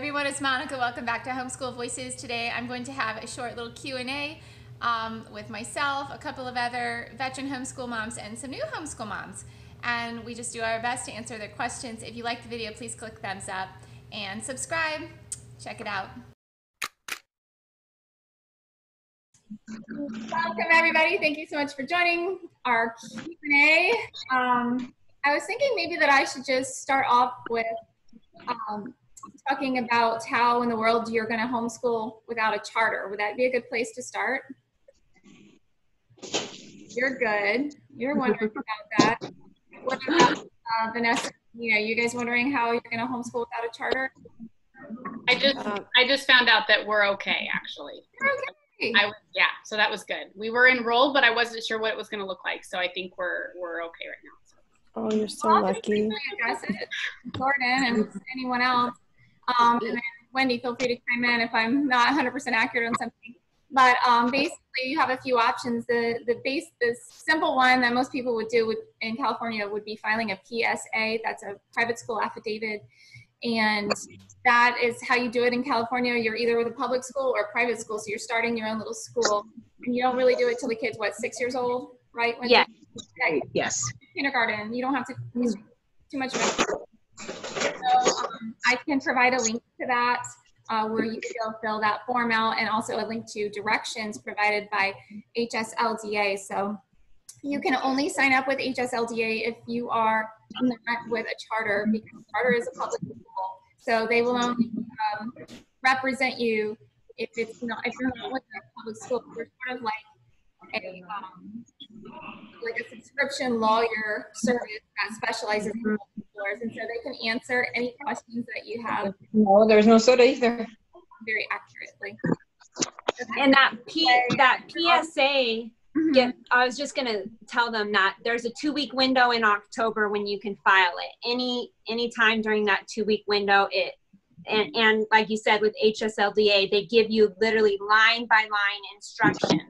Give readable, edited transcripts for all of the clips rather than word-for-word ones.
everyone, it's Monica. Welcome back to Homeschool Voices. Today I'm going to have a short little Q&A with myself, a couple of other veteran homeschool moms, and some new homeschool moms. And we just do our best to answer their questions. If you like the video, please click thumbs up and subscribe. Check it out. Welcome everybody. Thank you so much for joining our Q&A. I was thinking maybe that I should just start off with talking about how in the world you're going to homeschool without a charter. Would that be a good place to start? You're good. You're wondering about that. What about Vanessa? You guys wondering how you're going to homeschool without a charter? I just found out that we're okay, actually. You're okay. Yeah, so that was good. We were enrolled, but I wasn't sure what it was going to look like, so I think we're okay right now. So. Oh, you're so lucky. Jordan and anyone else. And then Wendy, feel free to chime in if I'm not 100% accurate on something. But basically, you have a few options. The simple one that most people would do in California would be filing a PSA. That's a private school affidavit. And that is how you do it in California. You're either with a public school or a private school. So you're starting your own little school. And you don't really do it till the kid's, what, 6 years old, right? Yeah. Yes. Kindergarten. You don't have to teach too much of it. So I can provide a link to that where you can go fill that form out, and also a link to directions provided by HSLDA. So you can only sign up with HSLDA if you are not with a charter, because charter is a public school. So they will only represent you if you're not with a public school. We're sort of like a subscription lawyer service that specializes in homeschoolers, and so they can answer any questions that you have. No, there's no soda either. Very accurately. And that PSA, I was just gonna tell them that there's a 2-week window in October when you can file it. Any time during that 2-week window, and like you said with HSLDA, they give you literally line by line instructions.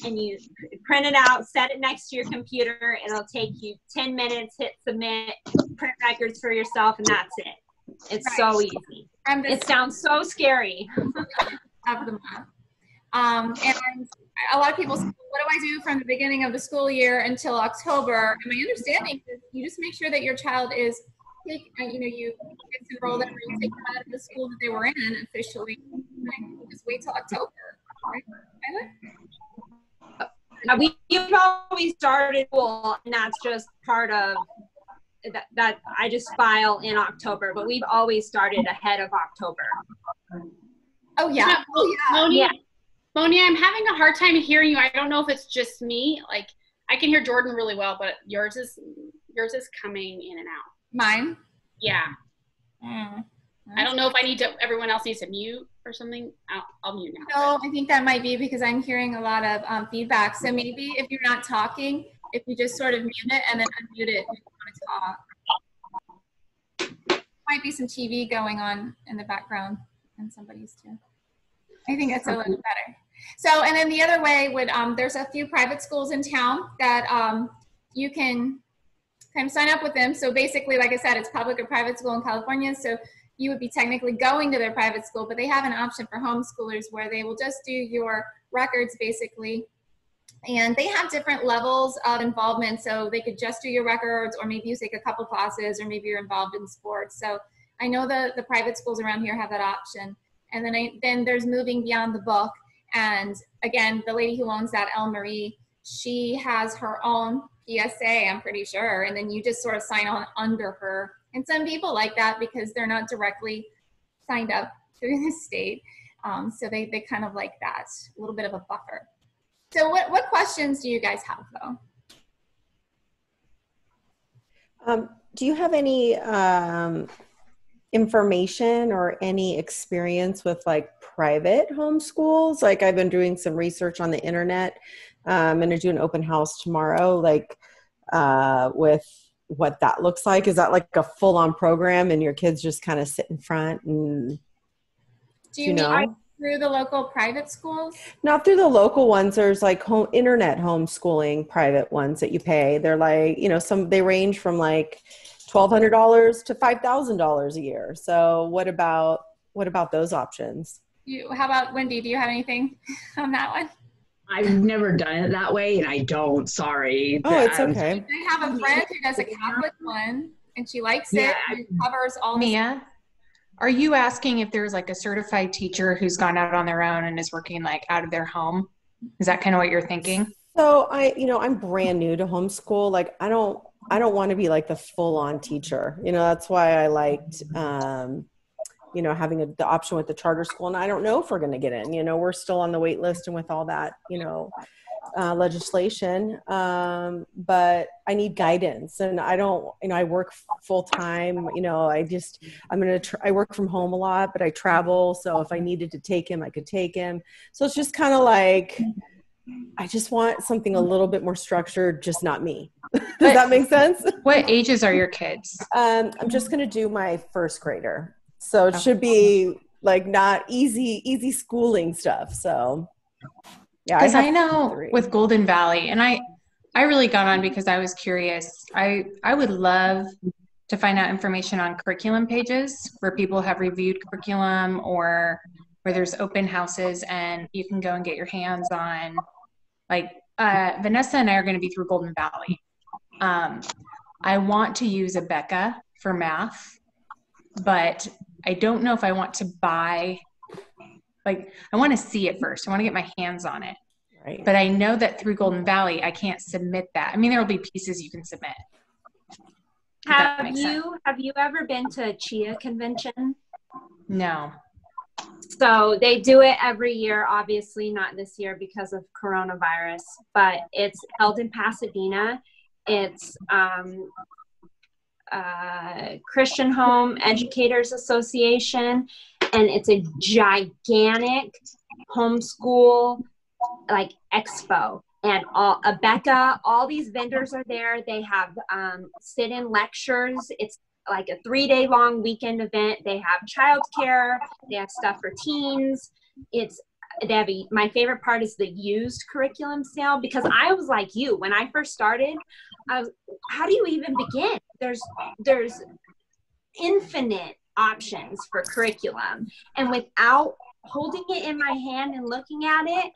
And you print it out, set it next to your computer. It'll take you 10 minutes, hit submit, print records for yourself, and that's it. It's so easy. It sounds so scary. And a lot of people say, what do I do from the beginning of the school year until October? And my understanding is you just make sure that your child is, you get enrolled and you take them out of the school that they were in officially. And just wait till October. Right? We've always started school, and that's just part of that. I just file in October, but we've always started ahead of October. Oh yeah. Monia, I'm having a hard time hearing you. I don't know if it's just me. Like, I can hear Jordan really well, but yours is coming in and out. Mine? Yeah. I don't know if everyone else needs to mute or something. I'll mute now. No, I think that might be because I'm hearing a lot of feedback. So maybe if you're not talking, if you just sort of mute it and then unmute it if you want to talk. Might be some TV going on in the background, and somebody's too. I think that's a little better. So, and then the other way would, there's a few private schools in town that you can kind of sign up with them. So basically, like I said, it's public or private school in California. So you would be technically going to their private school, but they have an option for homeschoolers where they will just do your records basically. And they have different levels of involvement. So they could just do your records, or maybe you take a couple classes, or maybe you're involved in sports. So I know the private schools around here have that option. And then there's moving beyond the book. And again, the lady who owns that, Elle Marie, she has her own PSA, I'm pretty sure. And then you just sort of sign on under her. And some people like that because they're not directly signed up through the state. So they kind of like that, a little bit of a buffer. So what questions do you guys have though? Do you have any information or any experience with like private homeschools? Like, I've been doing some research on the internet. I'm going to do an open house tomorrow, like with what that looks like. Is that like a full-on program and your kids just kind of sit in front and, do you mean through the local private schools? Not through the local ones. There's like internet homeschooling private ones that you pay. They're like, they range from like $1,200 to $5,000 a year. So what about what about those options? How about Wendy? Do you have anything on that one? I've never done it that way, and I don't. Sorry. Oh, it's okay. I have a friend who does a Catholic one, and she likes it. Yeah, And it covers all. Mia, are you asking if there's like a certified teacher who's gone out on their own and is working like out of their home? Is that kind of what you're thinking? So I'm brand new to homeschool. Like I don't want to be like the full on teacher. That's why I liked, having the option with the charter school. And I don't know if we're going to get in, we're still on the wait list and with all that, legislation. But I need guidance, and I don't, I work full time, I work from home a lot, but I travel. So if I needed to take him, I could take him. So it's just kind of like, I just want something a little bit more structured, just not me. Does that make sense? What ages are your kids? I'm just going to do my first grader. So it should be like not easy schooling stuff. So yeah. Because I know 3 with Golden Valley, and I really got on because I was curious. I would love to find out information on curriculum pages where people have reviewed curriculum, or where there's open houses and you can go and get your hands on, like Vanessa and I are going to be through Golden Valley. I want to use Abeka for math, but I don't know if I want to buy, like I want to see it first. I want to get my hands on it. Right. But I know that through Golden Valley, I can't submit that. I mean, there will be pieces you can submit. Have you ever been to a CHIA convention? No. So they do it every year, obviously not this year because of coronavirus, but it's held in Pasadena. It's Christian Home Educators Association, and it's a gigantic homeschool like expo. And Abeka, all these vendors are there. They have sit-in lectures. It's like a 3-day long weekend event. They have childcare. They have stuff for teens. My favorite part is the used curriculum sale, because I was like you when I first started. How do you even begin? There's infinite options for curriculum, and without holding it in my hand and looking at it,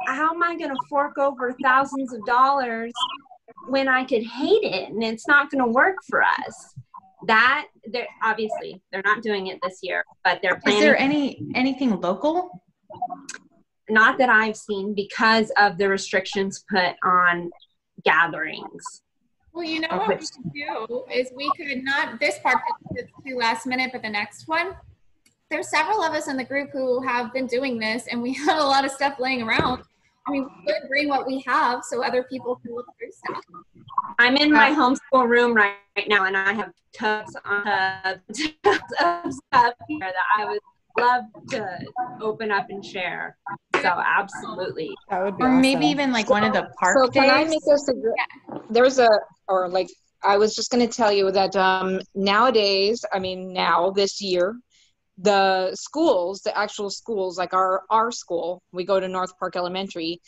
how am I going to fork over thousands of dollars when I could hate it and it's not going to work for us? Obviously they're not doing it this year, but they're planning. Is there anything local? Not that I've seen, because of the restrictions put on gatherings. Well, what we could do is we could not this part that's too last minute, but the next one. There's several of us in the group who have been doing this, and we have a lot of stuff laying around. I mean, we could bring what we have so other people can look through stuff. I'm in my homeschool room right now, and I have tubs on tubs of stuff here that I would love to open up and share. So absolutely. That would be or awesome. Maybe even like one of the park So can days. I make a suggestion? I was just going to tell you that nowadays, this year, the schools, the actual schools, like our school, we go to North Park Elementary,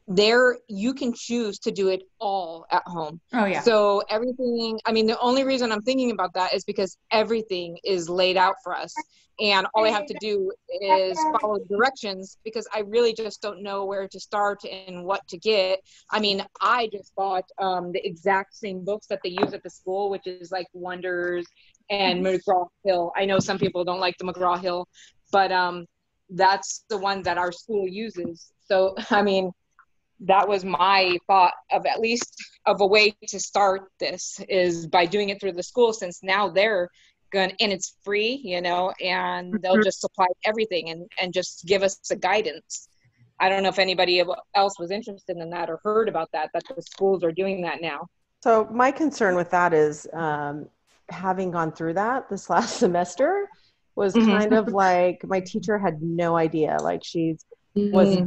there you can choose to do it all at home. Oh yeah. So everything, the only reason I'm thinking about that is because everything is laid out for us, and all I have to do is follow directions, because I really just don't know where to start and what to get. I just bought the exact same books that they use at the school, which is like Wonders and McGraw-Hill. I know some people don't like the McGraw-Hill, but that's the one that our school uses. So, that was my thought of at least of a way to start this, is by doing it through the school, since now they're going, and it's free, and they'll just supply everything and just give us the guidance. I don't know if anybody else was interested in that or heard about that the schools are doing that now. So my concern with that is, having gone through that this last semester was kind of like, my teacher had no idea, like was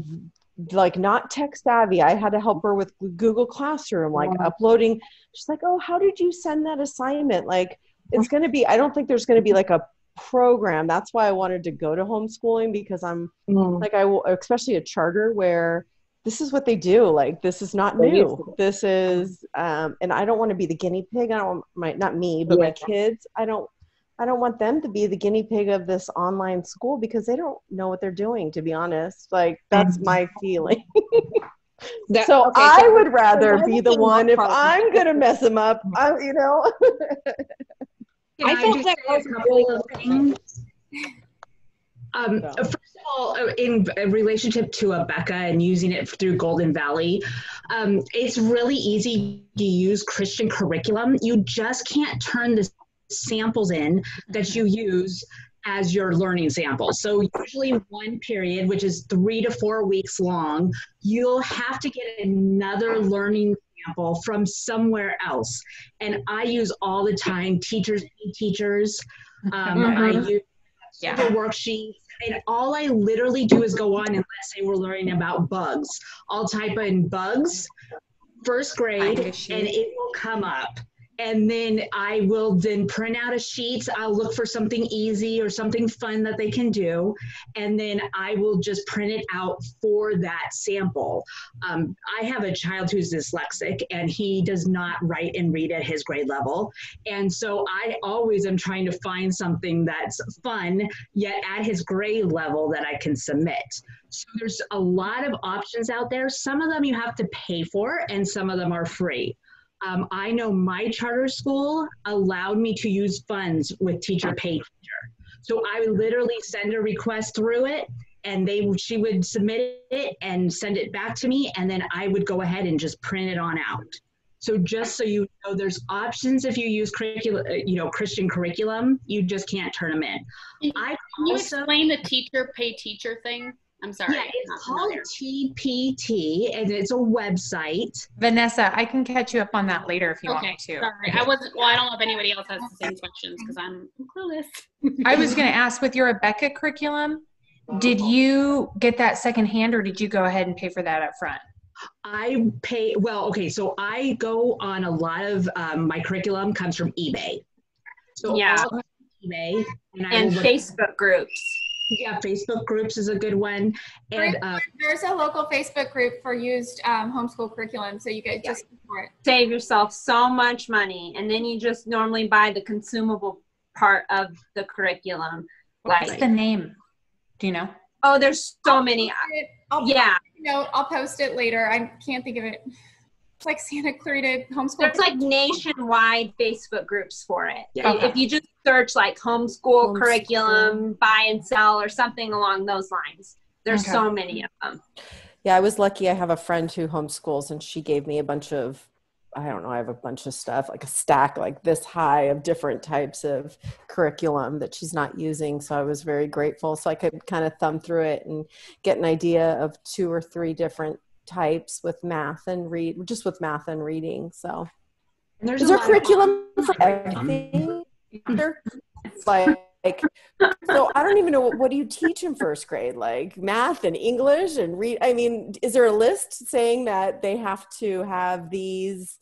like not tech savvy. I had to help her with Google Classroom, like uploading. She's like, oh, how did you send that assignment? Like, it's going to be, I don't think there's going to be like a program. That's why I wanted to go to homeschooling, because I'm like, especially a charter where this is what they do. Like, this is not new. This is, and I don't want to be the guinea pig. Not me, but my kids. I don't I don't want them to be the guinea pig of this online school because they don't know what they're doing, to be honest. Like, that's my feeling. So I would rather be the one, if I'm going to mess them up, you know. I thought that was a couple of things. First of all, in relationship to Becca and using it through Golden Valley, it's really easy to use Christian curriculum. You just can't turn the samples in that you use as your learning samples. So usually one period, which is 3 to 4 weeks long, you'll have to get another learning sample from somewhere else. And I use all the time teachers. I use super worksheets. And all I literally do is go on and let's say we're learning about bugs. I'll type in bugs, first grade, and it will come up. And then I will then print out a sheet. I'll look for something easy or something fun that they can do. And then I will just print it out for that sample. I have a child who's dyslexic and he does not write and read at his grade level. And so I always am trying to find something that's fun, yet at his grade level that I can submit. So there's a lot of options out there. Some of them you have to pay for and some of them are free. I know my charter school allowed me to use funds with Teacher Pay Teacher. So I would literally send a request through it and she would submit it and send it back to me. And then I would go ahead and just print it on out. So just so you know, there's options if you use Christian curriculum, you just can't turn them in. Can you explain the Teacher Pay Teacher thing? I'm sorry. Yeah, it's called TPT, and it's a website. Vanessa, I can catch you up on that later if you want me to. Sorry, I don't know if anybody else has the same questions because I'm clueless. I was going to ask, with your Rebecca curriculum, did you get that secondhand or did you go ahead and pay for that up front? I pay, so I go on a lot of my curriculum comes from eBay. So yeah, eBay and Facebook groups. Yeah, Facebook groups is a good one. And there's a local Facebook group for used homeschool curriculum, so you guys just support. Save yourself so much money, and then you just normally buy the consumable part of the curriculum. What's the name? Do you know? Oh, there's so many. I'll post it later. I can't think of it. It's like Santa Clarita Homeschool. There's like nationwide Facebook groups for it. Yeah. If you just search like homeschool curriculum, buy and sell, or something along those lines, there's so many of them. Yeah, I was lucky. I have a friend who homeschools, and she gave me a bunch of, I don't know, I have a bunch of stuff, like a stack like this high of different types of curriculum that she's not using. So I was very grateful. So I could kind of thumb through it and get an idea of 2 or 3 different types with math and reading. So is there curriculum for everything? Like, so I don't even know, what do you teach in first grade? Like math and English and read? I mean, is there a list saying that they have to have these,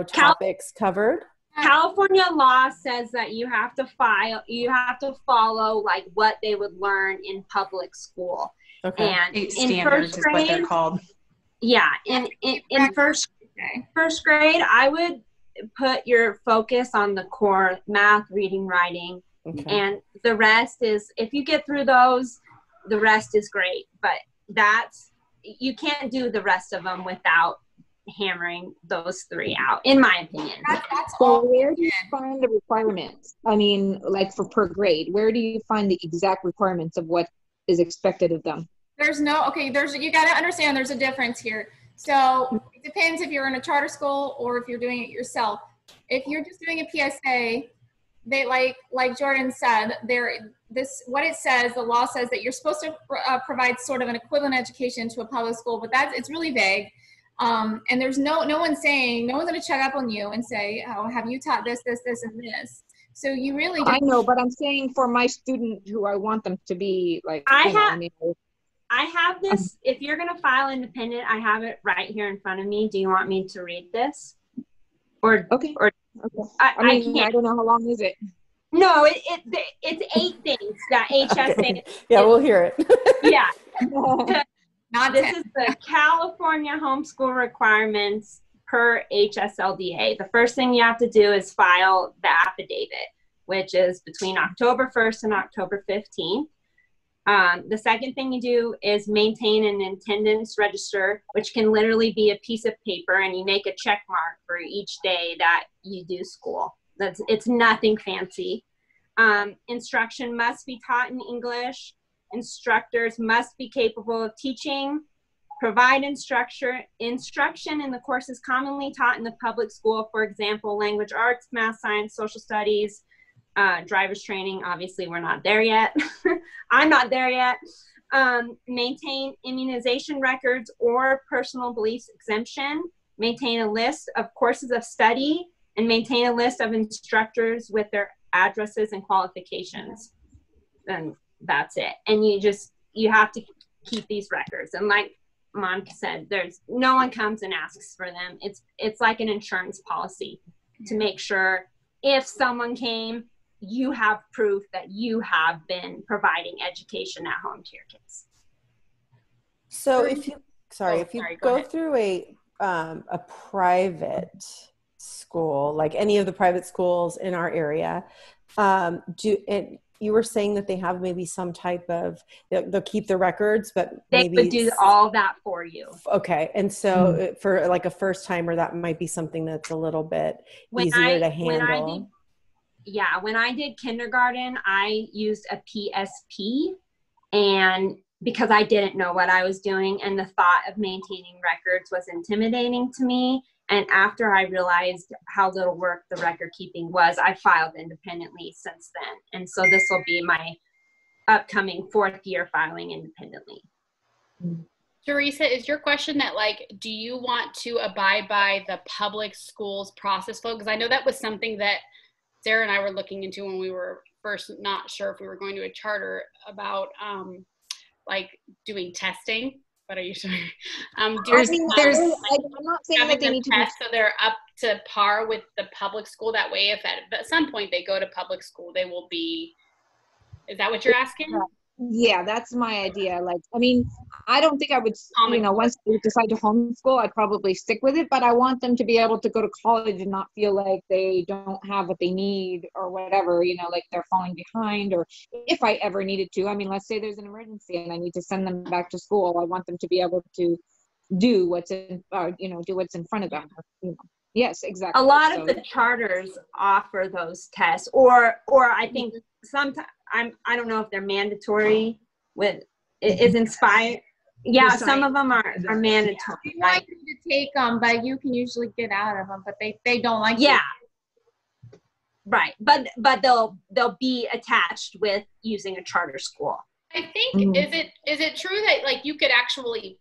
topics covered? California law says that you have to follow like what they would learn in public school. Okay. And in standards is what they're called. Yeah. In first grade, I would put your focus on the core math, reading, writing, and the rest is, if you get through those, the rest is great. But you can't do the rest of them without hammering those 3 out, in my opinion. So where do you find the requirements? I mean, like for per grade, where do you find the exact requirements of what is expected of them? You got to understand there's a difference here. So it depends if you're in a charter school or if you're doing it yourself. If you're just doing a PSA, they like Jordan said, what it says, the law says that you're supposed to provide sort of an equivalent education to a public school, but it's really vague. And there's no one's going to check up on you and say, oh, have you taught this, and this? So you really I know, but I'm saying for my student who I want them to be like, I have this, if you're going to file independent, I have it right here in front of me. Do you want me to read this? Okay. I don't know, how long is it? No, it's 8 things that HSA. Okay. Yeah, we'll hear it. Yeah. This is the California homeschool requirements per HSLDA. The first thing you have to do is file the affidavit. which is between October 1st and October 15th. The second thing you do is maintain an attendance register, which can literally be a piece of paper, and you make a check mark for each day that you do school. It's nothing fancy. Instruction must be taught in English. Instructors must be capable of teaching, provide instruction in the courses commonly taught in the public school, for example, language arts, math, science, social studies, driver's training. Obviously, we're not there yet. I'm not there yet. Maintain immunization records or personal beliefs exemption. Maintain a list of courses of study, and maintain a list of instructors with their addresses and qualifications. And that's it. And you have to keep these records. And like Monica said, no one comes and asks for them. It's like an insurance policy to make sure if someone came, you have proof that you have been providing education at home to your kids. So if you go through a private school, like any of the private schools in our area, you were saying that they have maybe some type of, they'll keep the records, but they would do all that for you. Okay. And so for like a first timer, that might be something that's a little bit easier to handle. When I did kindergarten, I used a PSP, and because I didn't know what I was doing, and the thought of maintaining records was intimidating to me. And after I realized how little work the record keeping was, I filed independently since then. And so this will be my upcoming 4th year filing independently. Teresa, is your question that, like, do you want to abide by the public schools process flow? Because I know that was something that Sarah and I were looking into when we were first not sure if we were going to a charter about like doing testing. But are you sure? I'm not saying that they need to be, so they're up to par with the public school. That way, if at some point they go to public school, they will be. Is that what you're asking? Yeah, that's my idea. Like, I mean, I don't think I would, once they decide to homeschool, I'd probably stick with it, but I want them to be able to go to college and not feel like they don't have what they need or whatever, like they're falling behind, or if I ever needed to. I mean, let's say there's an emergency and I need to send them back to school. I want them to be able to do what's in front of them. Yes, exactly. A lot of the charters offer those tests, or I think sometimes, I don't know if they're mandatory is inspired. Yeah, some of them are mandatory. They want you to take them, but you can usually get out of them, but they don't like you. Right. But they'll be attached with using a charter school. I think, is it true that, like, you could actually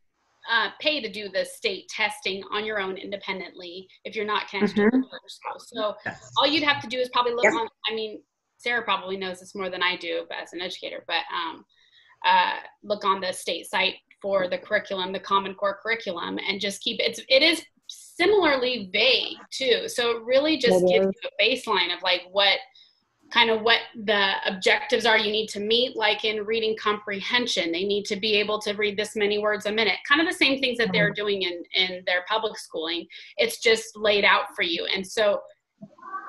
pay to do the state testing on your own independently if you're not connected to a charter school? So all you'd have to do is probably look on, I mean, Sarah probably knows this more than I do, but as an educator, but look on the state site for the curriculum, the Common Core curriculum, and just keep it is similarly vague too. So it really just gives you a baseline of like what the objectives are you need to meet, like in reading comprehension. They need to be able to read this many words a minute, kind of the same things that they're doing in their public schooling. It's just laid out for you. And so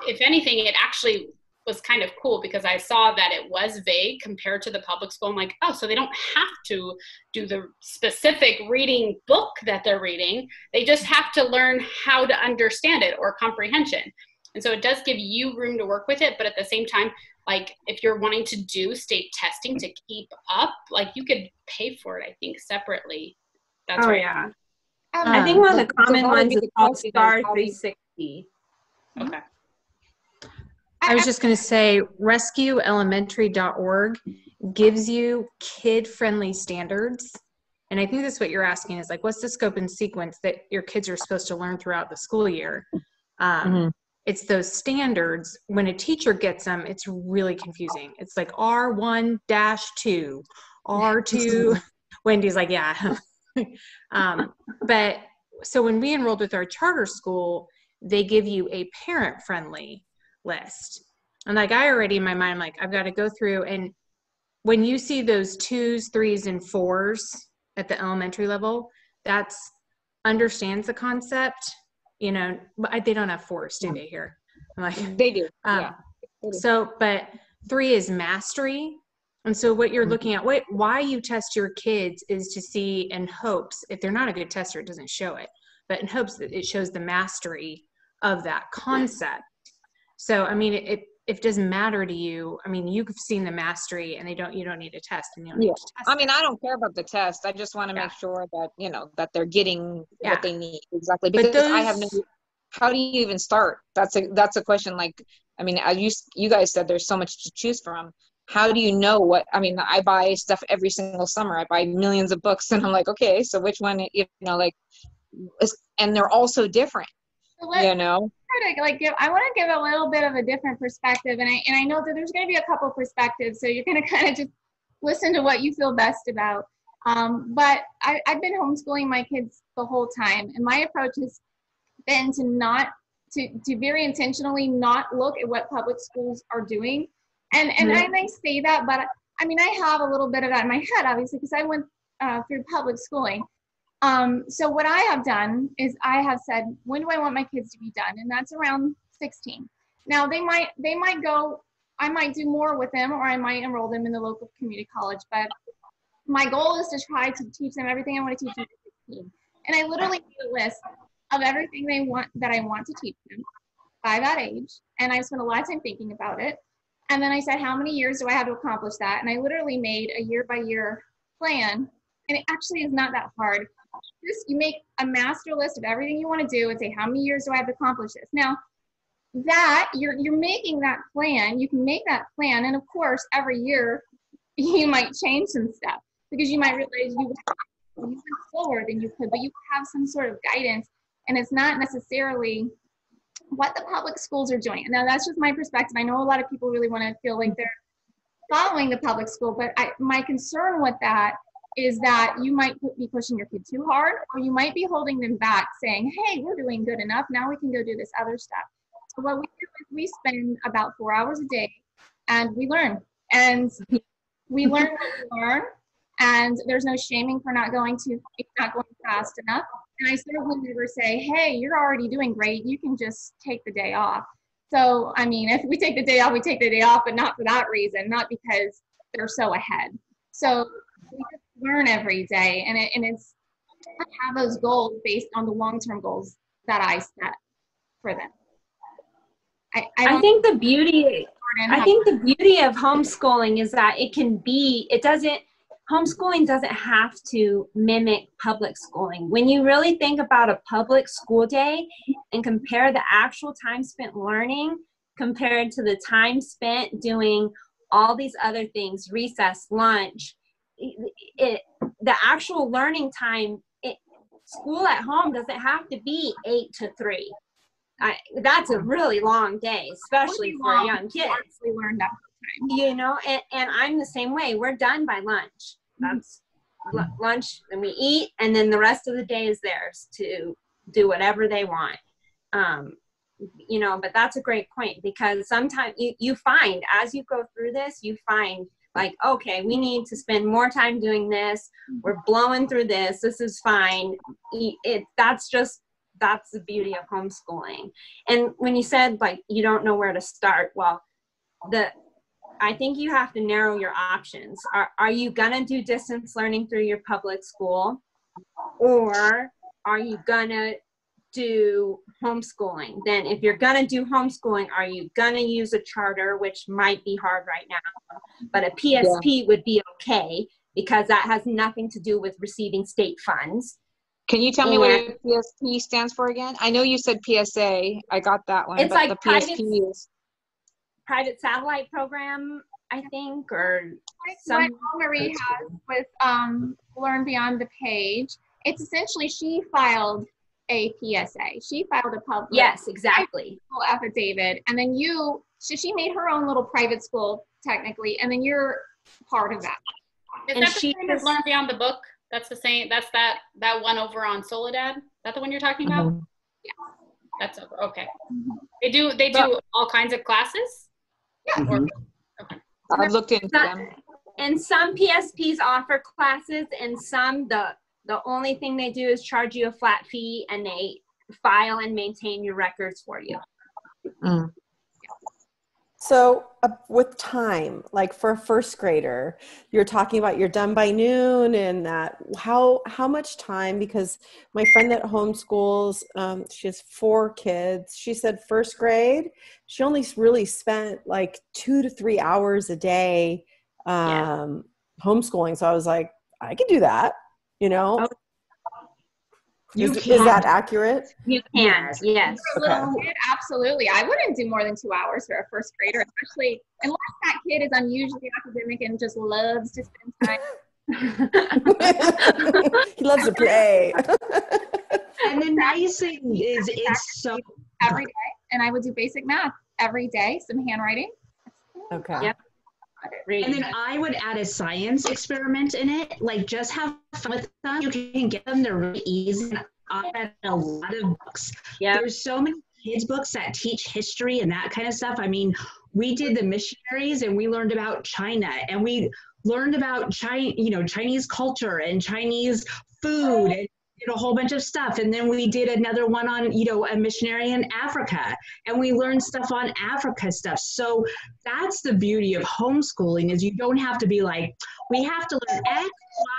if anything, it actually was kind of cool because I saw that it was vague compared to the public school. I'm like, oh, so they don't have to do the specific reading book that they're reading. They just have to learn how to understand it, or comprehension. And so it does give you room to work with it. But at the same time, like if you're wanting to do state testing to keep up, like you could pay for it, I think, separately. That's right. Yeah. I think one of the common ones is called STAR 360. Okay. I was just going to say rescueelementary.org gives you kid-friendly standards. And I think that's what you're asking is like, what's the scope and sequence that your kids are supposed to learn throughout the school year? It's those standards. When a teacher gets them, it's really confusing. It's like R1-2, R2. Wendy's like, yeah. But so when we enrolled with our charter school, they give you a parent-friendly list. And like I already in my mind, like I've got to go through, and when you see those 2s, 3s, and 4s at the elementary level, that's understands the concept, but they don't have 4s, do they here? I'm like, they do. So, but 3 is mastery. And so what you're looking at, why you test your kids is to see in hopes, if they're not a good tester, it doesn't show it, but in hopes that it shows the mastery of that concept. So, I mean, it doesn't matter to you. I mean, you've seen the mastery and you don't need a test and you don't need to test I mean, I don't care about the test. I just want to make sure that, you know, that they're getting what they need. Exactly. Because I have no, how do you even start? That's a question. Like, I mean, you guys said there's so much to choose from. How do you know what, I mean, I buy stuff every single summer. I buy millions of books and I'm like, okay, so which one, you know, like, and they're all so different, you know? I want to give a little bit of a different perspective, and I know that there's going to be a couple perspectives, so you're going to kind of just listen to what you feel best about. But I've been homeschooling my kids the whole time, and my approach has been to very intentionally not look at what public schools are doing. And I say that, but I mean, I have a little bit of that in my head, obviously, because I went through public schooling. So what I have done is I have said, when do I want my kids to be done? And that's around 16. Now they might go, I might do more with them, or I might enroll them in the local community college. But my goal is to try to teach them everything I want to teach them at 16. And I literally made a list of everything that I want to teach them by that age. And I spent a lot of time thinking about it. And then I said, how many years do I have to accomplish that? And I literally made a year-by-year plan. And it actually is not that hard. Just you make a master list of everything you want to do and say, how many years do I have to accomplish this? Now, that you're making that plan, you can make that plan. And of course, every year you might change some stuff because you might realize you went slower than you could, but you have some sort of guidance. And it's not necessarily what the public schools are doing. Now, that's just my perspective. I know a lot of people really want to feel like they're following the public school, but my concern with that is that you might be pushing your kid too hard, or you might be holding them back saying, hey, we're doing good enough. Now we can go do this other stuff. So what we do is we spend about 4 hours a day and we learn. And we learn what we learn. And there's no shaming for not going fast enough. And I certainly never say, hey, you're already doing great. You can just take the day off. So, I mean, if we take the day off, we take the day off, but not for that reason, not because they're so ahead. So we just learn every day. And it's I have those goals based on the long-term goals that I set for them. I think the beauty of homeschooling is that homeschooling doesn't have to mimic public schooling. When you really think about a public school day and compare the actual time spent learning compared to the time spent doing all these other things, recess, lunch, the actual learning time, school at home doesn't have to be 8 to 3. That's a really long day, especially for young kids. We learned that time. You know, and I'm the same way. We're done by lunch. That's lunch, and we eat, and then the rest of the day is theirs to do whatever they want. You know, but that's a great point, because sometimes you find, as you go through this, you find like, okay, we need to spend more time doing this. We're blowing through this. This is fine. That's the beauty of homeschooling. And when you said like you don't know where to start, well, I think you have to narrow your options. Are you gonna do distance learning through your public school, or are you gonna do homeschooling? Then if you're gonna do homeschooling, are you gonna use a charter, which might be hard right now, but a PSP would be okay, because that has nothing to do with receiving state funds. Can you tell me what a PSP stands for again? I know you said PSA. I got that one. It's but like the PSP is private satellite program, I think, or what Marie has with Learn Beyond the Page. It's essentially she filed a PSA. She filed a public affidavit, and then she made her own little private school technically, and then you're part of that. Is that the same as Learn Beyond the Book? That's the same. That's that one over on Soledad. Is that the one you're talking about? Yeah. That's okay. They do all kinds of classes. Yeah. Okay. I've looked into them. And some PSPs offer classes, and some the only thing they do is charge you a flat fee, and they file and maintain your records for you. So with time, like for a first grader, you're talking about you're done by noon, and that how much time? Because my friend that homeschools, she has 4 kids. She said first grade, she only really spent like 2 to 3 hours a day homeschooling. So I was like, I could do that, you know. Oh. Is that accurate? You can, yes. For a little kid, absolutely. I wouldn't do more than 2 hours for a first grader, especially unless that kid is unusually academic and just loves to spend time. He loves to play. And the nice thing is it's so every day, and I would do basic math every day, some handwriting. Okay. Yep. And then I would add a science experiment in it. Like, just have fun with them. You can get them. They're really easy. And I read a lot of books. Yeah. There's so many kids books that teach history and that kind of stuff. I mean, we did the missionaries and we learned about China, and we learned about Chinese culture and Chinese food, and did a whole bunch of stuff. And then we did another one on, a missionary in Africa, and we learned stuff on Africa stuff. So that's the beauty of homeschooling, is you don't have to be like, we have to learn X,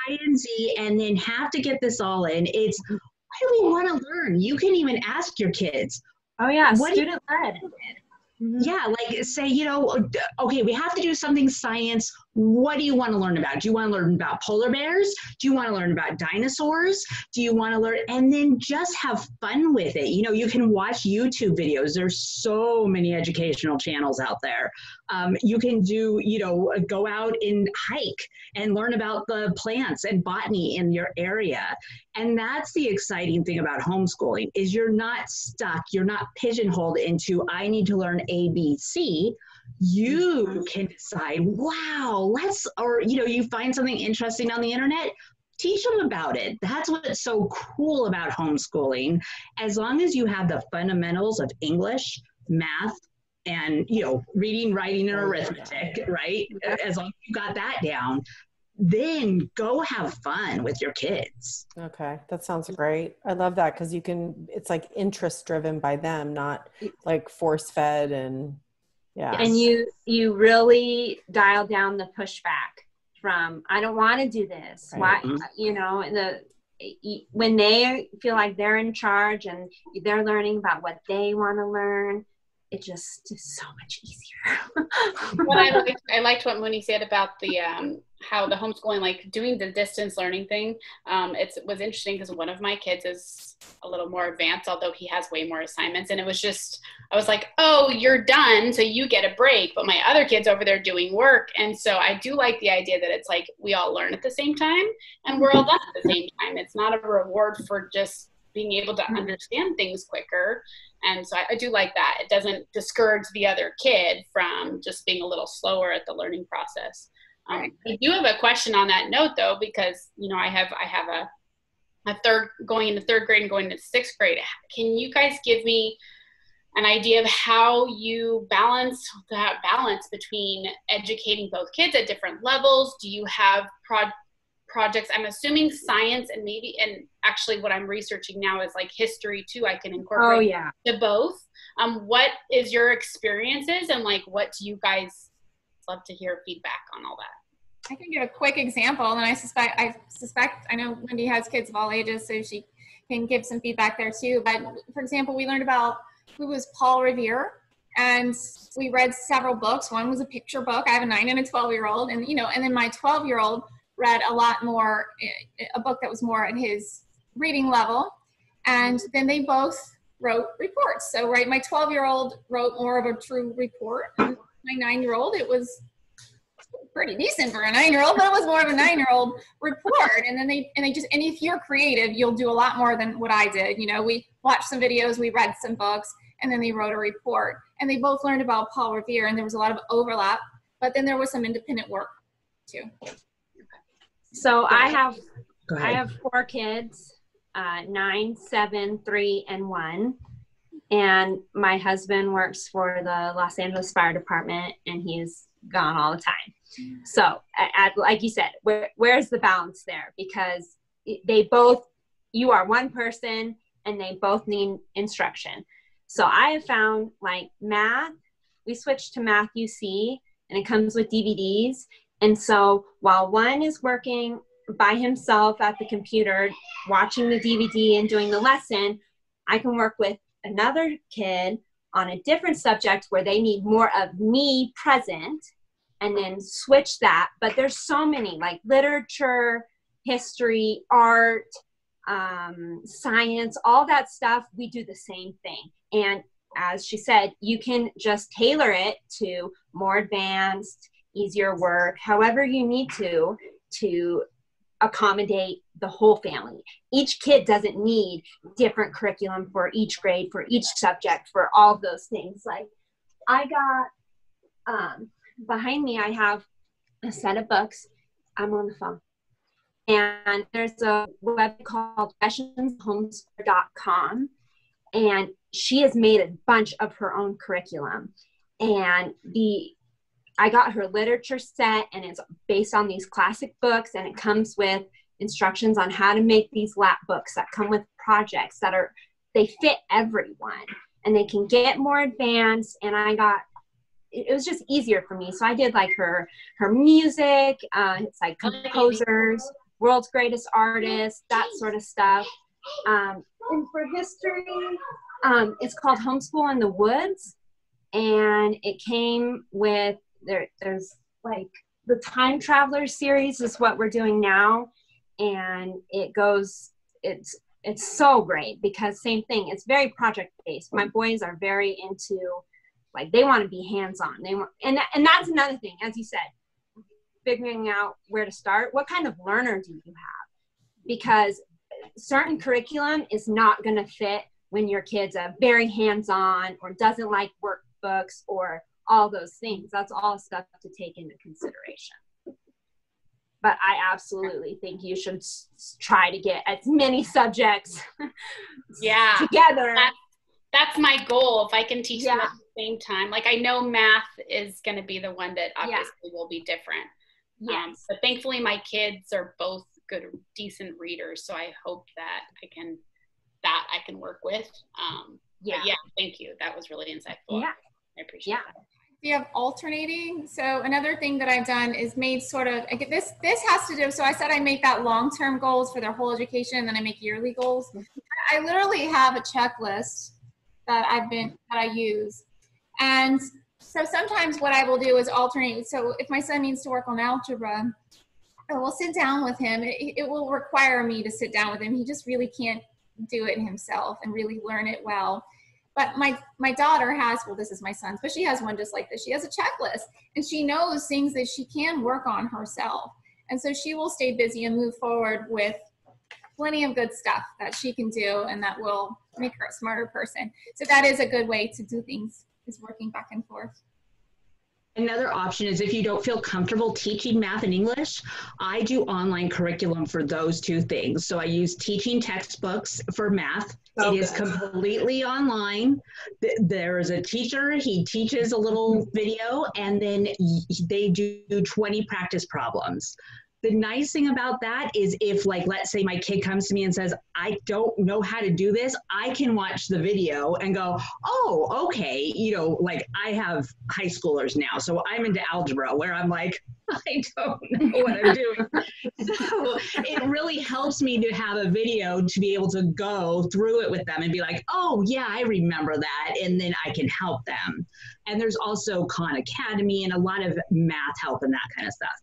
Y, and Z, and then have to get this all in. It's, what do we want to learn? You can even ask your kids. Oh yeah, student led. Yeah, like say, okay, we have to do something science. What do you want to learn about? Do you want to learn about polar bears? Do you want to learn about dinosaurs? Do you want to learn, and then just have fun with it? You can watch YouTube videos. There's so many educational channels out there. You can do, go out and hike and learn about the plants and botany in your area. And that's the exciting thing about homeschooling, is you're not stuck. You're not pigeonholed into, I need to learn A, B, C. You can decide, wow, you find something interesting on the internet, teach them about it. That's what's so cool about homeschooling. As long as you have the fundamentals of English, math, and, reading, writing, and arithmetic, right? As long as you got that down, then go have fun with your kids. Okay, that sounds great. I love that, because it's like interest driven by them, not like force fed. And yeah. And you really dial down the pushback from, I don't want to do this. Right. Why, when they feel like they're in charge and they're learning about what they want to learn, it just is so much easier. Well, I liked what Mooney said about the how the homeschooling, like doing the distance learning thing. It was interesting because one of my kids is a little more advanced, although he has way more assignments. And it was just, I was like, oh, you're done, so you get a break. But my other kid's over there doing work. And so I do like the idea that it's like we all learn at the same time and we're all done at the same time. It's not a reward for just being able to understand things quicker. And so I do like that. It doesn't discourage the other kid from just being a little slower at the learning process. I do have a question on that note, though, because, I have a third going into third grade and going into sixth grade. Can you guys give me an idea of how you balance that balance between educating both kids at different levels? Do you have projects? I'm assuming science and actually what I'm researching now is like history too. I can incorporate to both. What is your experiences, and like what do you guys love to hear feedback on all that? I can give a quick example, and I suspect I know Wendy has kids of all ages, so she can give some feedback there too. But for example, we learned about who was Paul Revere, and we read several books. One was a picture book. I have a 9 and a 12-year-old, and and then my 12-year-old read a lot more, a book that was more at his reading level. And then they both wrote reports. So, my 12-year-old wrote more of a true report. And my 9-year-old, it was pretty decent for a 9-year-old, but it was more of a 9-year-old report. And then and if you're creative, you'll do a lot more than what I did. We watched some videos, we read some books, and then they wrote a report. And they both learned about Paul Revere, and there was a lot of overlap, but then there was some independent work too. So I have 4 kids, 9, 7, 3, and 1. And my husband works for the Los Angeles Fire Department, and he's gone all the time. So like you said, where's the balance there? Because you are one person and they both need instruction. So I have found like math, we switched to Math UC, and it comes with DVDs. And so while one is working by himself at the computer, watching the DVD and doing the lesson, I can work with another kid on a different subject where they need more of me present, and then switch that. But there's so many, like literature, history, art, science, all that stuff, we do the same thing. And as she said, you can just tailor it to more advanced, easier work, however you need to accommodate the whole family. Each kid doesn't need different curriculum for each grade, for each subject, for all of those things. Like I got, behind me, I have a set of books. I'm on the phone. And there's a web called homeschoolers.com, and she has made a bunch of her own curriculum. And I got her literature set, and it's based on these classic books, and it comes with instructions on how to make these lap books that come with projects that they fit everyone, and they can get more advanced. And it was just easier for me. So I did like her music, it's like composers, world's greatest artists, that sort of stuff. And for history, it's called Homeschool in the Woods, and it came with there's like the Time Traveler series is what we're doing now, and it's so great because same thing, it's very project based. My boys are very into, like, they want to be hands-on. And that's another thing, as you said, figuring out where to start. What kind of learner do you have? Because certain curriculum is not going to fit when your kid's very hands-on or doesn't like workbooks or all those things. That's all stuff to take into consideration. But I absolutely think you should try to get as many subjects together. That's my goal. If I can teach them at the same time. Like, I know math is going to be the one that obviously will be different. Yes. But thankfully my kids are both good, decent readers. So I hope that I can work with. Yeah, thank you. That was really insightful. Yeah. I appreciate that. We have alternating. So another thing that I've done is made sort of, this has to do, so I said I make that long-term goals for their whole education, and then I make yearly goals. I literally have a checklist that I use. And so sometimes what I will do is alternate. So if my son needs to work on algebra, I will sit down with him. It will require me to sit down with him. He just really can't do it himself and really learn it well. But my daughter has, well, this is my son's, but she has one just like this. She has a checklist, and she knows things that she can work on herself. And so she will stay busy and move forward with plenty of good stuff that she can do, and that will make her a smarter person. So that is a good way to do things, is working back and forth. Another option is if you don't feel comfortable teaching math and English, I do online curriculum for those two things. So I use teaching textbooks for math. It is completely online. There is a teacher, he teaches a little video, and then they do 20 practice problems. The nice thing about that is if, like, let's say my kid comes to me and says, I don't know how to do this, I can watch the video and go, oh, okay. Like, I have high schoolers now, so I'm into algebra, where I'm like, I don't know what I'm doing. So it really helps me to have a video to be able to go through it with them and be like, oh yeah, I remember that. And then I can help them. And there's also Khan Academy and a lot of math help and that kind of stuff.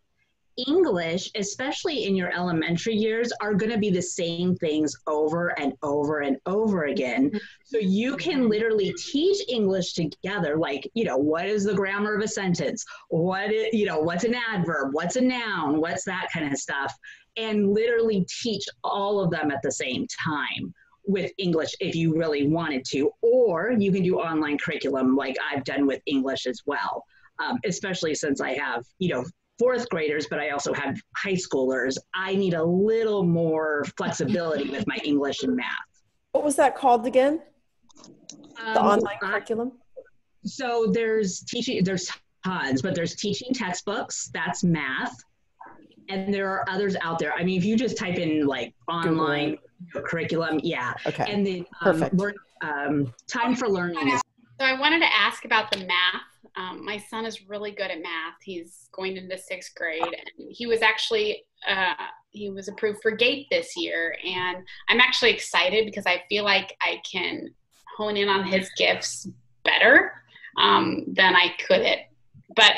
English, especially in your elementary years, are going to be the same things over and over and over again. So you can literally teach English together, like, what is the grammar of a sentence? What's an adverb? What's a noun? What's that kind of stuff? And literally teach all of them at the same time with English if you really wanted to. Or you can do online curriculum like I've done with English as well, especially since I have, fourth graders, but I also have high schoolers. I need a little more flexibility with my English and math. What was that called again? The online curriculum? So there's tons, but there's teaching textbooks, that's math. And there are others out there. I mean, if you just type in like online curriculum, Okay. And then Perfect. Time for Learning. So I wanted to ask about the math My son is really good at math. He's going into 6th grade, and he was actually he was approved for GATE this year, and I'm actually excited because I feel like I can hone in on his gifts better than I could at. But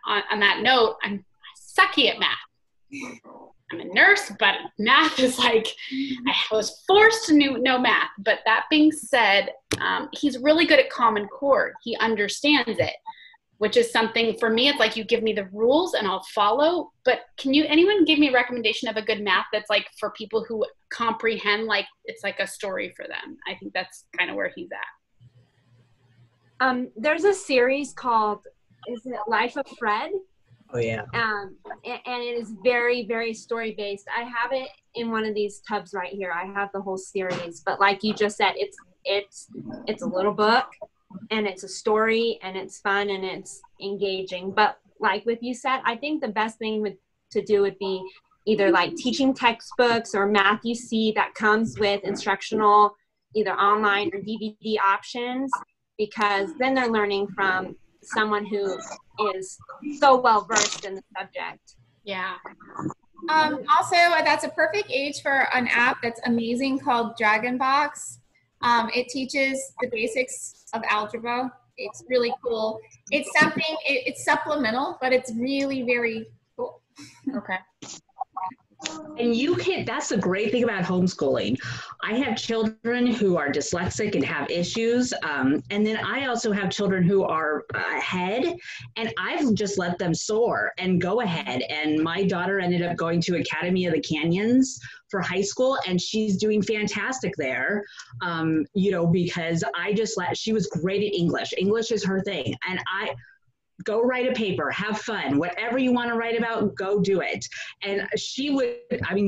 on that note, I'm sucky at math. I'm a nurse, but math is like, I was forced to know math. But that being said, he's really good at Common Core. He understands it, which is something for me. It's like you give me the rules and I'll follow. But anyone give me a recommendation of a good math that's like for people who comprehend, like it's like a story for them? I think that's kind of where he's at. There's a series called, is it Life of Fred? Oh yeah. And it is very, very story based. I have it in one of these tubs right here. I have the whole series, but like you just said, it's a little book, and it's a story, and it's fun, and it's engaging. But like what you said, I think the best thing to do would be either like teaching textbooks or Math You See that comes with instructional, either online or DVD options, because then they're learning from someone who is so well versed in the subject. Yeah. Also, that's a perfect age for an app that's amazing called Dragon Box. It teaches the basics of algebra. It's really cool. It's something, it's supplemental, but it's really very cool. Okay. And that's the great thing about homeschooling. I have children who are dyslexic and have issues. And then I also have children who are ahead, and I've just let them soar and go ahead. And my daughter ended up going to Academy of the Canyons for high school, and she's doing fantastic there, because she was great at English. English is her thing. And go write a paper, have fun, whatever you want to write about, go do it. And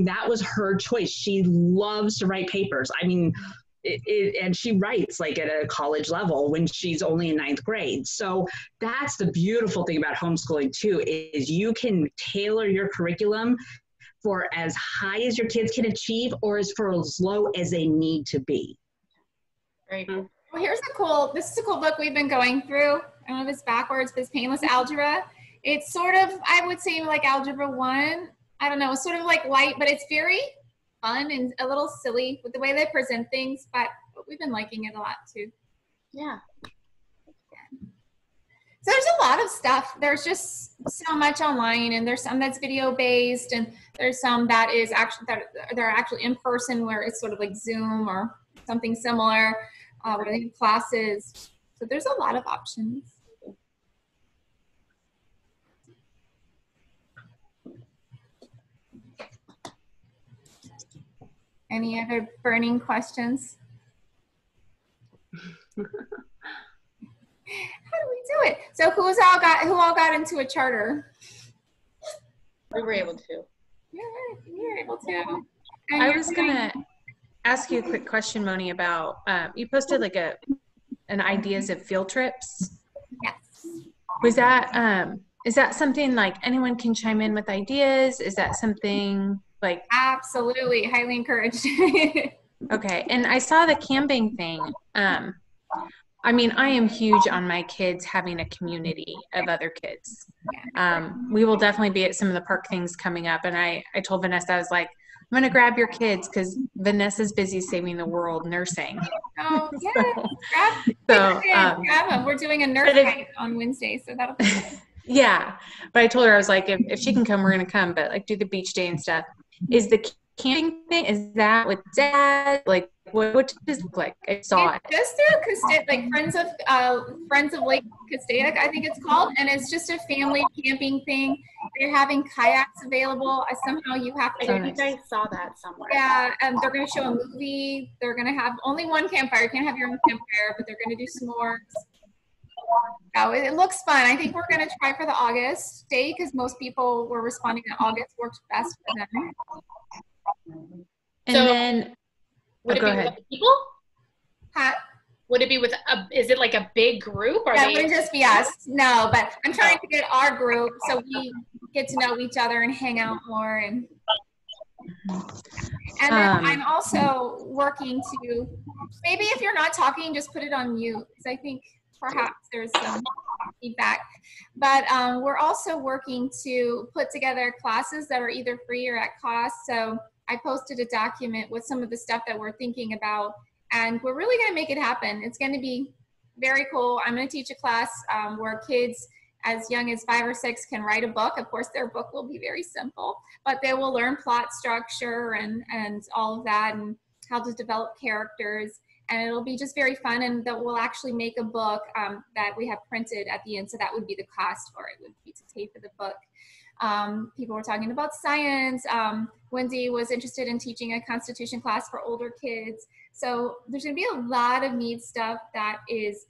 that was her choice. She loves to write papers. And she writes like at a college level when she's only in 9th grade. So that's the beautiful thing about homeschooling too, is you can tailor your curriculum for as high as your kids can achieve or for as low as they need to be. Very cool. Well, this is a cool book we've been going through. I don't know if it's backwards, but it's Painless Algebra. It's sort of, I would say like Algebra 1. I don't know, it's sort of like light, but it's very fun and a little silly with the way they present things, but we've been liking it a lot too. Yeah. So there's a lot of stuff. There's just so much online, and there's some that's video based, and there's some that is actually, they're actually in person where it's sort of like Zoom or something similar, where they have classes. So there's a lot of options. Any other burning questions? How do we do it? So who all got into a charter? We were able to. Yeah, we were able to. And I was gonna ask you a quick question, Moni, about you posted like an ideas of field trips. Yes. Was that is that something like anyone can chime in with ideas? Is that something like absolutely highly encouraged? Okay, and I saw the camping thing. I mean, I am huge on my kids having a community of other kids. We will definitely be at some of the park things coming up, and I told Vanessa, I was like, I'm going to grab your kids because Vanessa's busy saving the world nursing. Oh, yeah. Grab them. We're doing a nurse night on Wednesday, so that'll be good. Yeah. But I told her, I was like, if she can come, we're going to come, but like do the beach day and stuff. Is the camping thing, is that with Dad? Like, what does it look like? I saw it. Just through Castaic, like Friends of Lake Castaic, I think it's called, and it's just a family camping thing. They're having kayaks available. Somehow you have to. I think I saw that somewhere. Yeah, and they're going to show a movie. They're going to have only one campfire. You can't have your own campfire, but they're going to do s'mores. Oh, it looks fun. I think we're going to try for the August date because most people were responding that August works best for them. And so, then, would it go be ahead. with people? Huh? Would it be with is it like a big group? Or that wouldn't just be us. No, but I'm trying to get our group so we get to know each other and hang out more. And then I'm also working to, maybe if you're not talking, just put it on mute. Because I think perhaps there's some feedback. But we're also working to put together classes that are either free or at cost. So I posted a document with some of the stuff that we're thinking about, and we're really going to make it happen. It's going to be very cool. I'm going to teach a class where kids as young as 5 or 6 can write a book. Of course, their book will be very simple, but they will learn plot structure and all of that, and how to develop characters. And it'll be just very fun, and that we'll actually make a book that we have printed at the end. So that would be the cost for it, would be to pay for the book. People were talking about science. Wendy was interested in teaching a constitution class for older kids. So there's going to be a lot of neat stuff that is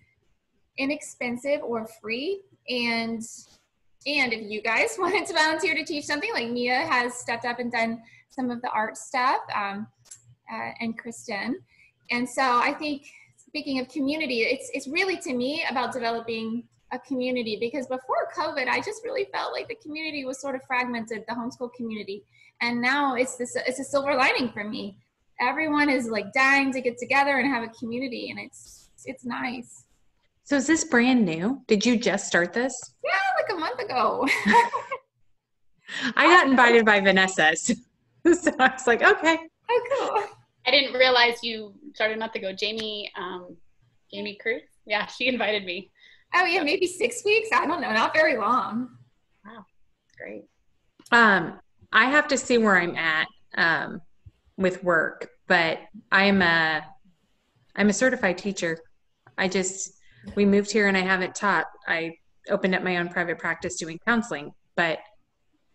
inexpensive or free. And if you guys wanted to volunteer to teach something, like Mia has stepped up and done some of the art stuff, and Kristen. And so I think, speaking of community, it's really, to me, about developing a community, because before COVID, I just really felt like the community was sort of fragmented, the homeschool community. And now it's a silver lining for me. Everyone is like dying to get together and have a community, and it's nice. So is this brand new? Did you just start this? Yeah, like a month ago. I got invited by Vanessa, so I was like, okay. Oh, cool. I didn't realize you started a month ago. Jamie Cruz? Yeah, she invited me. Oh yeah, maybe 6 weeks. I don't know, not very long. Wow, great. I have to see where I'm at with work, but I'm a certified teacher. We moved here and I haven't taught. I opened up my own private practice doing counseling, but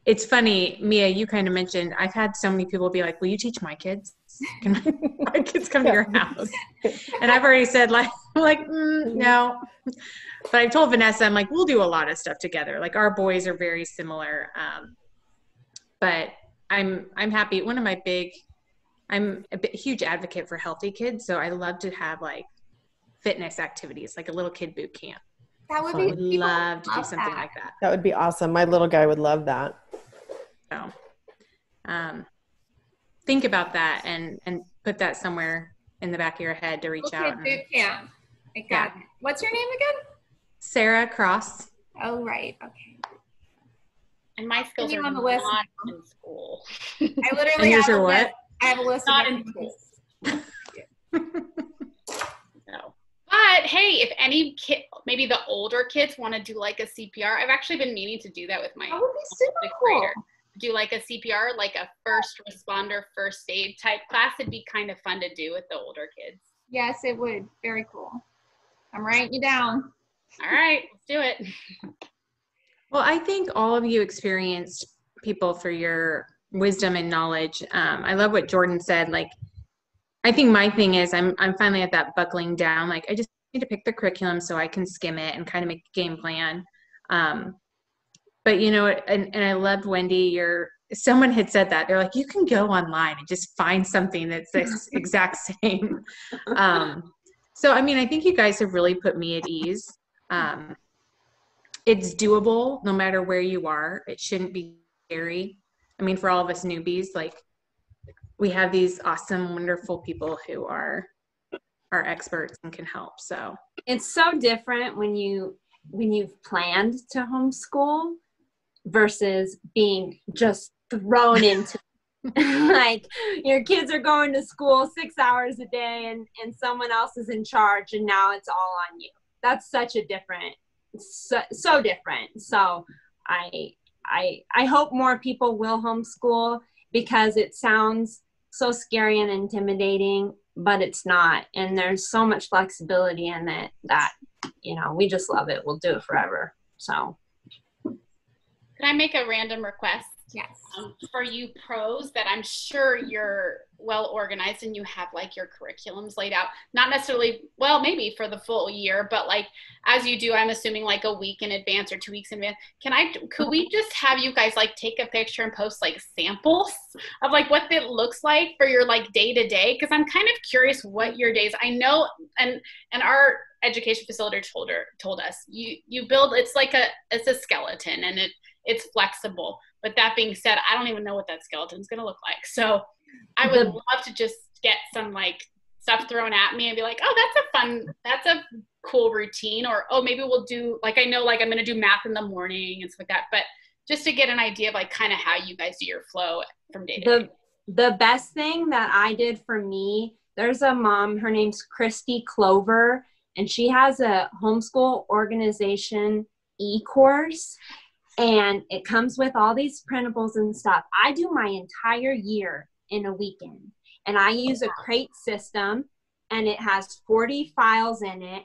it's funny, Mia, you kind of mentioned, I've had so many people be like, will you teach my kids? Can my kids come to your house? And I've already said no. But I've told Vanessa, I'm like, we'll do a lot of stuff together. Like our boys are very similar. But I'm happy. I'm a huge advocate for healthy kids. So I love to have like fitness activities, like a little kid boot camp. That would I would love to do something like that. That would be awesome. My little guy would love that. So think about that and put that somewhere in the back of your head to reach out. Boot camp. I got it. What's your name again? Sarah Cross. Oh, right. Okay. And my skills are on the not list. in school. I literally And yours have are a what? list. I have a list Not of in school. No. But hey, if any kid, maybe the older kids want to do like a CPR, I've actually been meaning to do that with my That would be super sixth cool. grader. Do like a CPR, like a first responder, first aid type class. It'd be kind of fun to do with the older kids. Yes, it would. Very cool. I'm writing you down. All right, let's do it. Well, I think all of you experienced people for your wisdom and knowledge. I love what Jordan said. Like, I think my thing is I'm finally at that buckling down. Like, I just need to pick the curriculum so I can skim it and kind of make a game plan. But you know, and I loved Wendy, someone had said that. They're like, you can go online and just find something that's this exact same. So, I mean, I think you guys have really put me at ease. It's doable no matter where you are. It shouldn't be scary. I mean, for all of us newbies, like we have these awesome, wonderful people who are experts and can help. So it's so different when you've planned to homeschool versus being just thrown into like your kids are going to school 6 hours a day and someone else is in charge and now it's all on you. That's such a different, so different. So I hope more people will homeschool because it sounds so scary and intimidating, but it's not. And there's so much flexibility in it that, you know, we just love it. We'll do it forever. So. Could I make a random request? Yes. For you pros that I'm sure you're well organized and you have like your curriculums laid out, not necessarily, well, maybe for the full year, but like as you do, I'm assuming like a week in advance or 2 weeks in advance. Could we just have you guys like take a picture and post like samples of like what it looks like for your like day to day? Cause I'm kind of curious what your days, I know, and our education facilitator told us you build, it's a skeleton and it's flexible. But that being said, I don't even know what that skeleton's going to look like. So I would love to just get some like stuff thrown at me and be like, oh, that's a cool routine. Or, oh, maybe we'll do, like, I know, like, I'm going to do math in the morning and stuff like that. But just to get an idea of like kind of how you guys do your flow from day to day. The best thing that I did for me, there's a mom, her name's Christy Clover, and she has a Homeschool Organization e-course, and it comes with all these printables and stuff. I do my entire year in a weekend, and I use a crate system, and it has 40 files in it,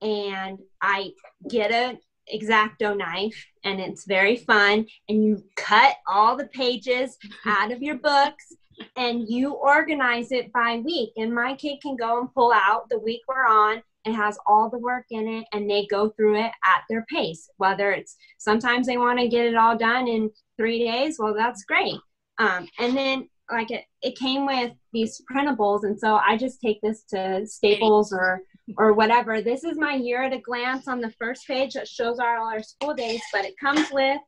and I get a X-Acto knife, and it's very fun, and you cut all the pages out of your books and you organize it by week, and my kid can go and pull out the week we're on. It has all the work in it, and they go through it at their pace. Whether it's sometimes they want to get it all done in 3 days, well, that's great. And then like it came with these printables, and so I just take this to Staples or whatever. This is my year at a glance on the first page that shows all our school days, but it comes with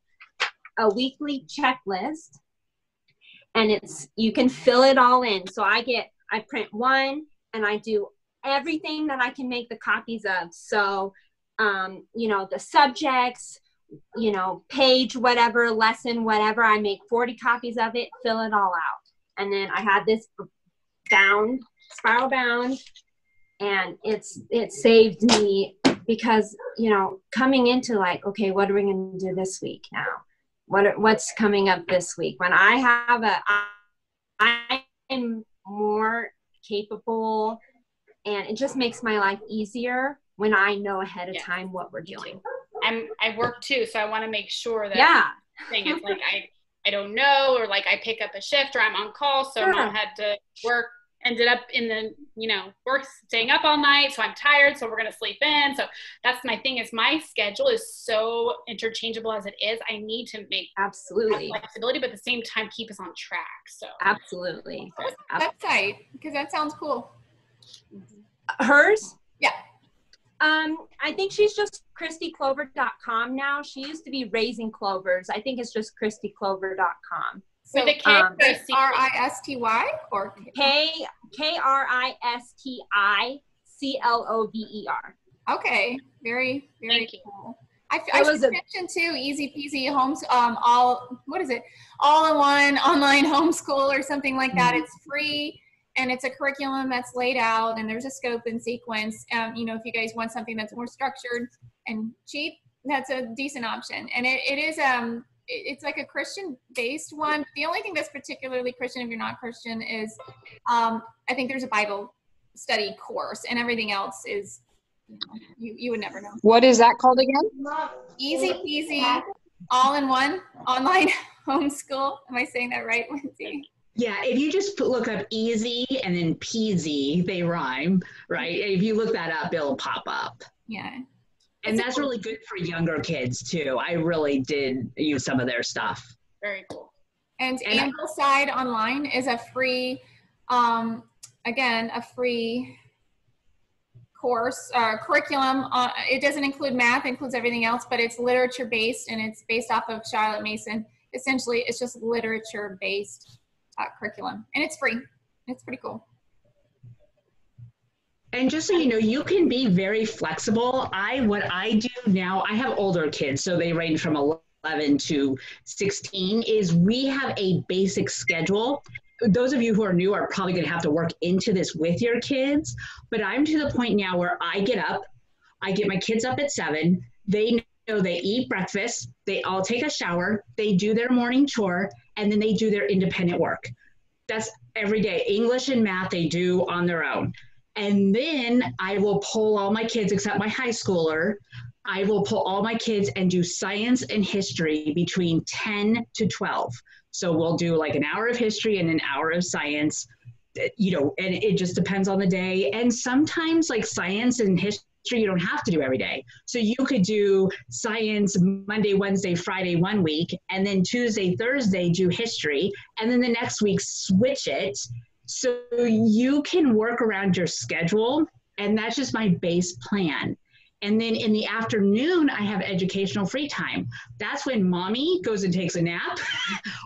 a weekly checklist, and you can fill it all in. So I print one, and I do everything that I can make the copies of. So, the subjects, page, whatever, lesson, whatever, I make 40 copies of it, fill it all out. And then I had this spiral bound, and it saved me because, coming into like, okay, what are we going to do this week now? What's coming up this week? When I am more capable, and it just makes my life easier when I know ahead of time what we're doing. I work too, so I want to make sure that thing is like I don't know, or like I pick up a shift, or I'm on call, so Mom had to work, ended up in the work, staying up all night, so I'm tired, so we're gonna sleep in. So that's my thing, is my schedule is so interchangeable as it is. I need to make absolutely flexibility, but at the same time keep us on track. So absolutely. Website, because that sounds cool. Hers? Yeah. I think she's just ChristyClover.com now. She used to be Raising Clovers. I think it's just ChristyClover.com. So with a K, R-I-S-T-Y or K-R-I-S-T-I-C-L-O-V-E-R. Okay, very, very cool. I should mention too, Easy Peasy all-in-one online homeschool or something like that. It's free. And it's a curriculum that's laid out, and there's a scope and sequence. If you guys want something that's more structured and cheap, that's a decent option. And it's like a Christian-based one. The only thing that's particularly Christian, if you're not Christian, is I think there's a Bible study course, and everything else is you would never know. What is that called again? Easy Peasy, all-in-one online homeschool. Am I saying that right, Lindsay? Yeah, if you just look up easy and then peasy, they rhyme, right? If you look that up, it'll pop up. Yeah. And that's really good for younger kids too. I really did use some of their stuff. Very cool. And Ambleside Online is a free, a free course, curriculum. It doesn't include math, it includes everything else, but it's literature based, and it's based off of Charlotte Mason. Essentially, it's just literature based curriculum, and it's free. It's pretty cool. And just so you know, you can be very flexible. What I do now, I have older kids, so they range from 11 to 16, is we have a basic schedule. Those of you who are new are probably going to have to work into this with your kids, but I'm to the point now where I get up, I get my kids up at 7, they know they eat breakfast, they all take a shower, they do their morning chore, and then they do their independent work. That's every day. English and math they do on their own. And then I will pull all my kids, except my high schooler, I will pull all my kids and do science and history between 10 to 12. So we'll do like an hour of history and an hour of science, and it just depends on the day. And sometimes like science and history, you don't have to do every day. So you could do science Monday, Wednesday, Friday 1 week, and then Tuesday, Thursday do history, and then the next week switch it. So you can work around your schedule, and that's just my base plan. And then in the afternoon, I have educational free time. That's when mommy goes and takes a nap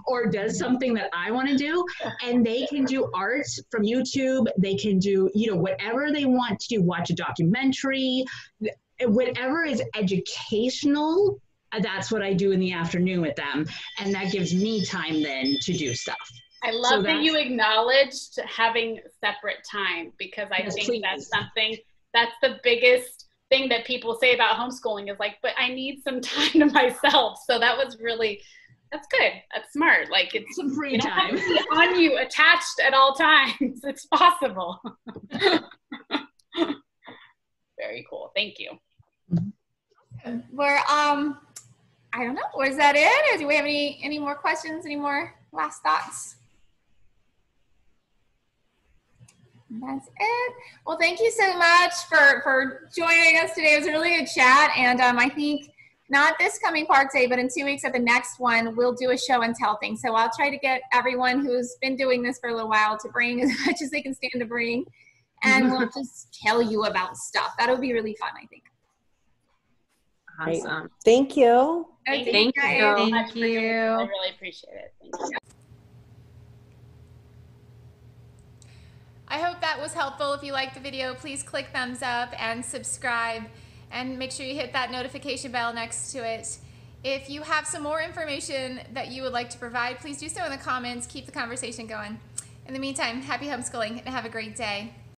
or does something that I want to do. And they can do art from YouTube. They can do, you know, whatever they want to do, watch a documentary, whatever is educational. That's what I do in the afternoon with them. And that gives me time then to do stuff. I love that you acknowledged having separate time, because I think please. that's something, that's the biggest thing that people say about homeschooling is like, but I need some time to myself. So that was really, that's good. That's smart. Like, it's some free time to be on you, attached at all times. It's possible. Very cool. Thank you. We're I don't know. Was that it? Or do we have any more questions? Any more last thoughts? That's it. Well, thank you so much for joining us today. It was a really good chat, and I think not this coming Park Day, but in 2 weeks at the next one, we'll do a show and tell thing. So I'll try to get everyone who's been doing this for a little while to bring as much as they can stand to bring, and we'll just tell you about stuff. That'll be really fun, I think. Awesome. Thank you. Okay, Thank you. guys. Thank you. I really appreciate it. Thank you. I hope that was helpful. If you liked the video, please click thumbs up and subscribe, and make sure you hit that notification bell next to it. If you have some more information that you would like to provide, please do so in the comments. Keep the conversation going. In the meantime, happy homeschooling and have a great day.